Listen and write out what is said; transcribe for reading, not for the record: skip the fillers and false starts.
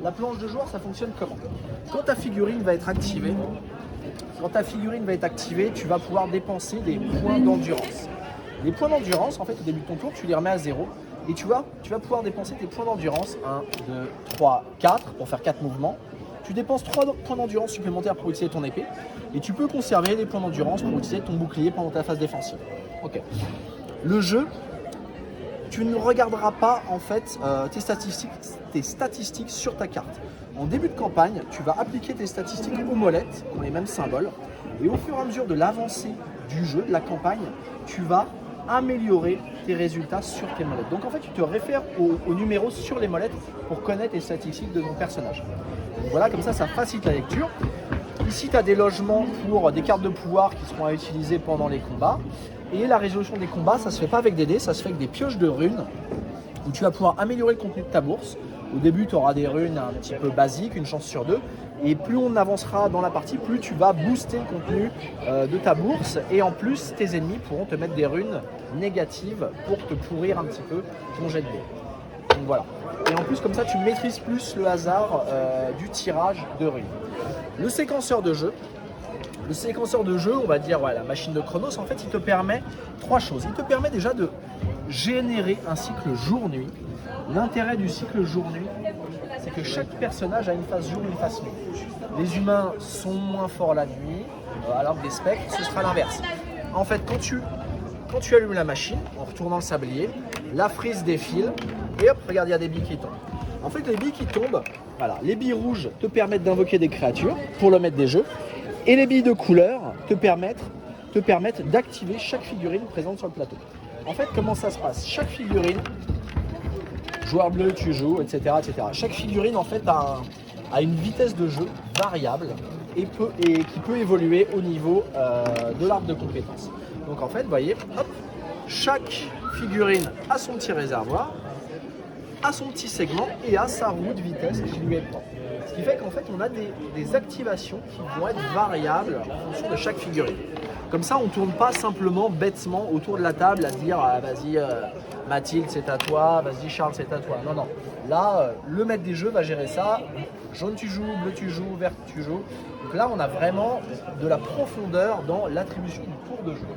la planche de joueur, ça fonctionne comment? Quand ta figurine va être activée, tu vas pouvoir dépenser des points d'endurance. Les points d'endurance, en fait, au début de ton tour, tu les remets à 0 et tu vas pouvoir dépenser tes points d'endurance 1, 2, 3, 4 pour faire 4 mouvements. Tu dépenses 3 points d'endurance supplémentaires pour utiliser ton épée et tu peux conserver les points d'endurance pour utiliser ton bouclier pendant ta phase défensive. Ok. Le jeu, tu ne regarderas pas en fait tes statistiques sur ta carte. En début de campagne, tu vas appliquer tes statistiques aux molettes, qui ont les mêmes symboles, et au fur et à mesure de l'avancée du jeu, de la campagne, tu vas améliorer tes résultats sur tes molettes. Donc en fait, tu te réfères aux numéros sur les molettes pour connaître les statistiques de ton personnage. Donc voilà, comme ça facilite la lecture. Ici, tu as des logements pour des cartes de pouvoir qui seront à utiliser pendant les combats. Et la résolution des combats, ça ne se fait pas avec des dés, ça se fait avec des pioches de runes où tu vas pouvoir améliorer le contenu de ta bourse. Au début, tu auras des runes un petit peu basiques, une chance sur 2. Et plus on avancera dans la partie, plus tu vas booster le contenu de ta bourse. Et en plus, tes ennemis pourront te mettre des runes négatives pour te pourrir un petit peu ton jet de dés. Donc voilà. Et en plus, comme ça, tu maîtrises plus le hasard du tirage de runes. Le séquenceur de jeu, on va dire la machine de Chronos, en fait, il te permet 3 choses. Il te permet déjà de générer un cycle jour-nuit. L'intérêt du cycle jour-nuit, c'est que chaque personnage a une phase jour et une phase nuit. Les humains sont moins forts la nuit, alors que des spectres, ce sera l'inverse. En fait, quand tu allumes la machine, en retournant le sablier, la frise défile, et hop, regarde, il y a des billes qui tombent. En fait, les billes qui tombent, les billes rouges te permettent d'invoquer des créatures pour le maître des jeux, et les billes de couleur te permettent d'activer chaque figurine présente sur le plateau. En fait, comment ça se passe? Chaque figurine, joueur bleu, tu joues, etc. Chaque figurine, en fait, a une vitesse de jeu variable et qui peut évoluer au niveau de l'arbre de compétences. Donc, en fait, vous voyez, hop, chaque figurine a son petit réservoir, a son petit segment et a sa roue de vitesse qui lui est propre. Ce qui fait qu'en fait, on a des activations qui vont être variables en fonction de chaque figurine. Comme ça, on ne tourne pas simplement bêtement autour de la table à dire vas-y Mathilde c'est à toi, vas-y Charles c'est à toi. Non, non. Là, le maître des jeux va gérer ça. Jaune tu joues, bleu tu joues, vert tu joues. Donc là, on a vraiment de la profondeur dans l'attribution du tour de jeu.